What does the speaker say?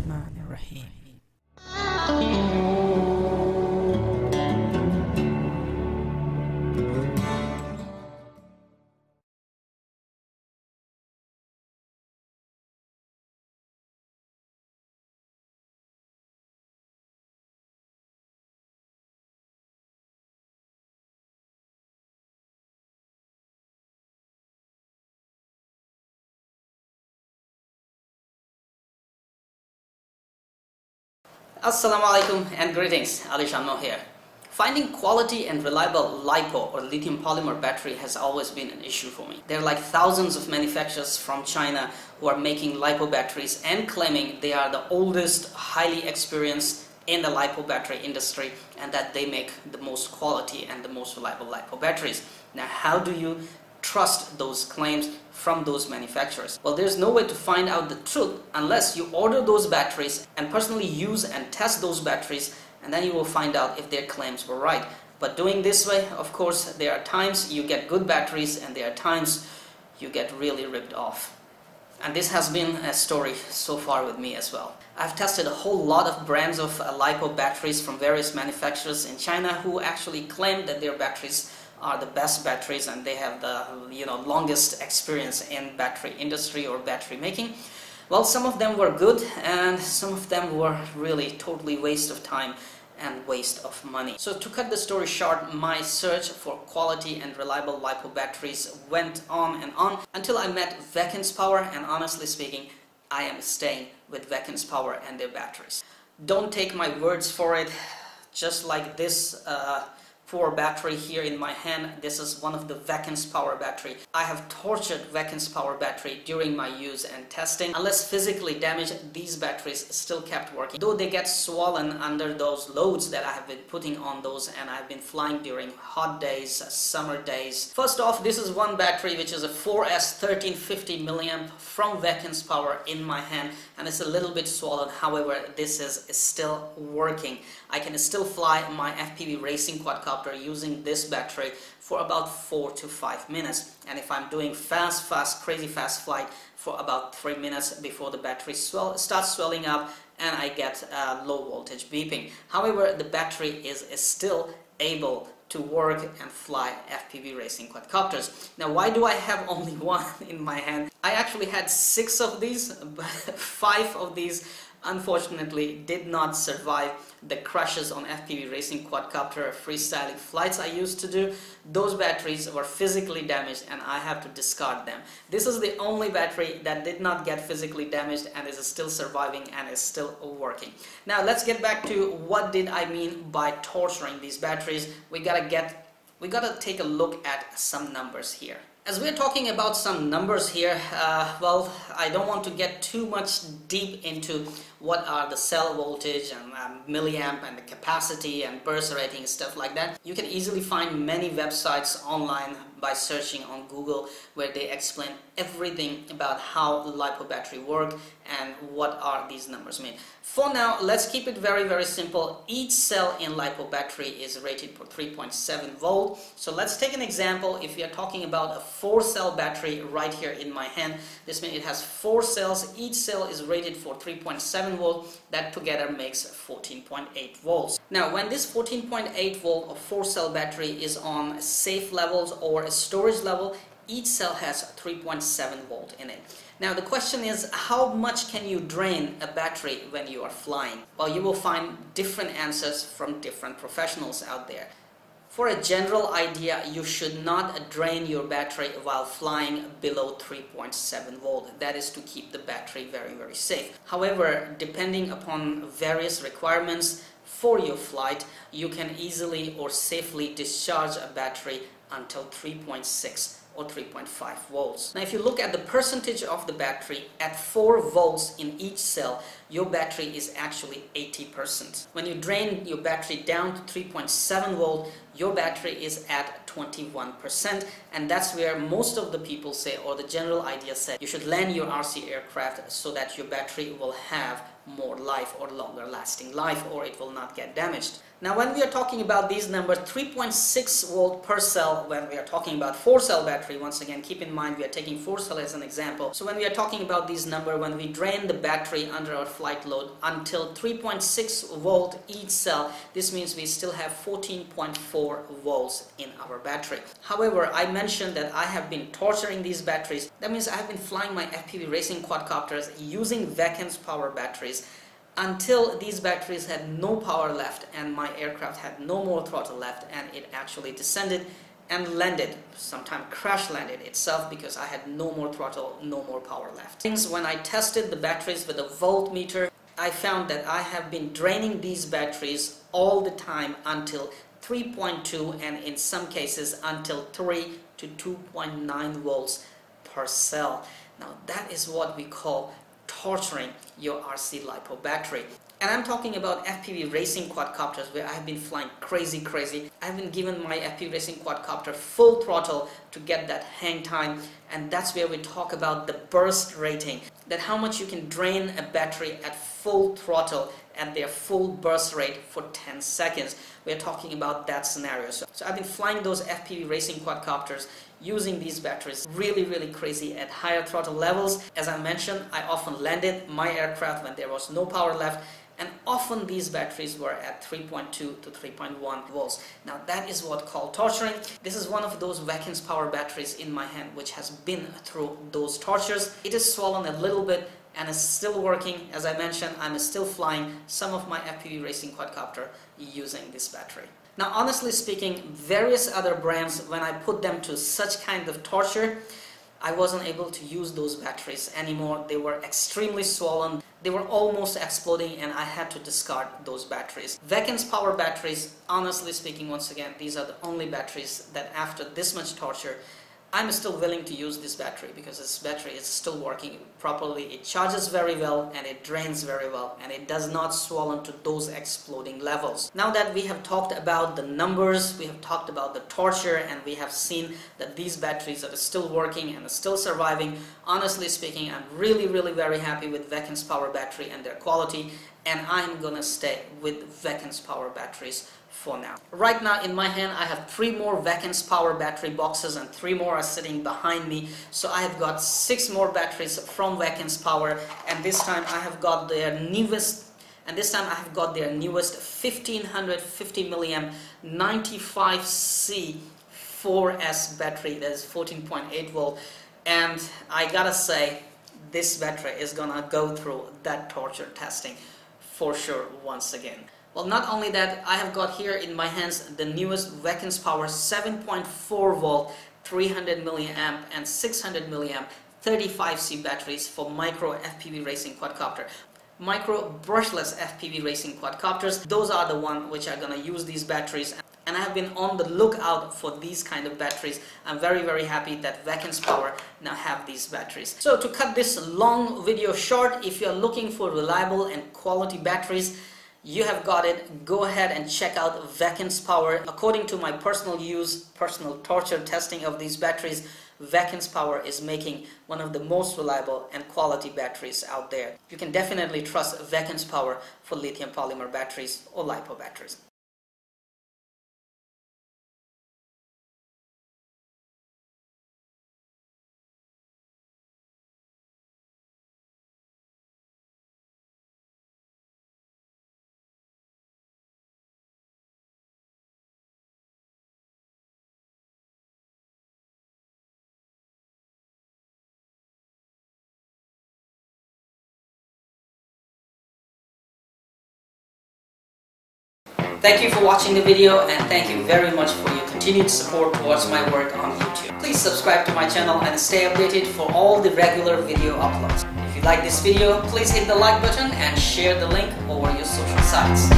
Bismillahirrahmanirrahim. Assalamu alaikum and greetings, Ali Shamno here. Finding quality and reliable Lipo or lithium polymer battery has always been an issue for me. There are like thousands of manufacturers from China who are making Lipo batteries and claiming they are the oldest, highly experienced in the Lipo battery industry and that they make the most quality and the most reliable Lipo batteries. Now, how do you trust those claims from those manufacturers? Well, there's no way to find out the truth unless you order those batteries and personally use and test those batteries, and then you will find out if their claims were right. But doing this way, of course, there are times you get good batteries and there are times you get really ripped off. And this has been a story so far with me as well. I've tested a whole lot of brands of Lipo batteries from various manufacturers in China who actually claim that their batteries are the best batteries and they have the longest experience in battery industry or battery making. Well, some of them were good and some of them were really totally waste of time and waste of money. So to cut the story short, my search for quality and reliable Lipo batteries went on and on until I met VCANZ Power, and honestly speaking, I am staying with VCANZ Power and their batteries. Don't take my words for it. Just like this poor battery here in my hand, this is one of the VCANZ Power battery. I have tortured VCANZ Power battery during my use and testing. Unless physically damaged, these batteries still kept working. Though they get swollen under those loads that I have been putting on those, and I've been flying during hot days, summer days. First off, this is one battery which is a 4S 1350 milliamp from VCANZ Power in my hand, and it's a little bit swollen. However, this is still working. I can still fly my FPV racing quadcopter using this battery for about 4 to 5 minutes, and if I'm doing crazy fast flight, for about 3 minutes before the battery starts swelling up and I get low voltage beeping. However, the battery is still able to work and fly FPV racing quadcopters. Now, why do I have only one in my hand? I actually had 6 of these, but 5 of these unfortunately did not survive the crashes on FPV racing quadcopter freestyling flights I used to do. Those batteries were physically damaged and I have to discard them. This is the only battery that did not get physically damaged and is still surviving and is still working. Now let's get back to what did I mean by torturing these batteries. We gotta take a look at some numbers here. As we're talking about some numbers here, well, I don't want to get too much deep into what are the cell voltage and milliamp and the capacity and burst rating, stuff like that. You can easily find many websites online by searching on Google where they explain everything about how Lipo battery work and what are these numbers mean. For now, let's keep it very simple. Each cell in Lipo battery is rated for 3.7 volt. So let's take an example. If we are talking about a 4-cell battery right here in my hand, this means it has 4 cells. Each cell is rated for 3.7 volt. That together makes 14.8 volts. Now, when this 14.8 volt of 4-cell battery is on safe levels or a storage level, each cell has 3.7 volt in it. Now the question is, how much can you drain a battery when you are flying? Well, you will find different answers from different professionals out there. For a general idea, you should not drain your battery while flying below 3.7 volt. That is to keep the battery very safe. However, depending upon various requirements for your flight, you can easily or safely discharge a battery until 3.6 or 3.5 volts. Now, if you look at the percentage of the battery at 4 volts in each cell, your battery is actually 80%. When you drain your battery down to 3.7 volt, your battery is at 21%, and that's where most of the people say, or the general idea said, you should land your RC aircraft so that your battery will have more life or longer lasting life, or it will not get damaged. Now, when we are talking about these numbers, 3.6 volt per cell, when we are talking about 4-cell battery, once again keep in mind we are taking 4-cell as an example. So when we are talking about these numbers, when we drain the battery under our flight load until 3.6 volt each cell. This means we still have 14.4 volts in our battery. However, I mentioned that I have been torturing these batteries. That means I have been flying my FPV racing quadcopters using VCANZ power batteries until these batteries had no power left and my aircraft had no more throttle left, and it actually descended and landed, sometimes crash landed itself, because I had no more throttle, no more power left. When I tested the batteries with a voltmeter, I found that I have been draining these batteries all the time until 3.2 and in some cases until 3 to 2.9 volts per cell. Now that is what we call torturing your RC Lipo battery. And I'm talking about FPV racing quadcopters where I have been flying crazy. I have been given my FPV racing quadcopter full throttle to get that hang time, and that's where we talk about the burst rating, that how much you can drain a battery at full throttle at their full burst rate for 10 seconds. We're talking about that scenario. So I've been flying those FPV racing quadcopters using these batteries really crazy at higher throttle levels. As I mentioned, I often landed my aircraft when there was no power left, and often these batteries were at 3.2 to 3.1 volts. Now that is what called torturing. This is one of those VCANZ power batteries in my hand which has been through those tortures. It is swollen a little bit and is still working. As I mentioned, I'm still flying some of my FPV racing quadcopter using this battery. Now honestly speaking, various other brands, when I put them to such kind of torture, I wasn't able to use those batteries anymore. They were extremely swollen. They were almost exploding and I had to discard those batteries. VCANZ power batteries, honestly speaking, once again, these are the only batteries that after this much torture, I'm still willing to use this battery because this battery is still working properly. It charges very well and it drains very well, and it does not swell to those exploding levels. Now that we have talked about the numbers, we have talked about the torture, and we have seen that these batteries are still working and are still surviving, honestly speaking, I'm really very happy with VCANZ power battery and their quality, and I'm gonna stay with VCANZ power batteries for now. Right now in my hand I have 3 more VCANZ power battery boxes and 3 more are sitting behind me. So I have got 6 more batteries from VCANZ power, and this time I have got their newest 1550 milliamp 95C 4S battery that is 14.8 volt, and I gotta say this battery is gonna go through that torture testing for sure once again. Well, not only that, I have got here in my hands the newest VCANZ power 7.4 volt 300 milliamp and 600 milliamp 35C batteries for micro FPV racing quadcopter. Micro brushless FPV racing quadcopters, those are the ones which are going to use these batteries, and I have been on the lookout for these kind of batteries. I'm very happy that VCANZ power now have these batteries. So to cut this long video short, if you're looking for reliable and quality batteries, you have got it. Go ahead and check out VCANZ power. According to my personal use, personal torture testing of these batteries, VCANZ power is making one of the most reliable and quality batteries out there. You can definitely trust VCANZ power for lithium polymer batteries or Lipo batteries. Thank you for watching the video, and thank you very much for your continued support towards my work on YouTube. Please subscribe to my channel and stay updated for all the regular video uploads. If you like this video, please hit the like button and share the link over your social sites.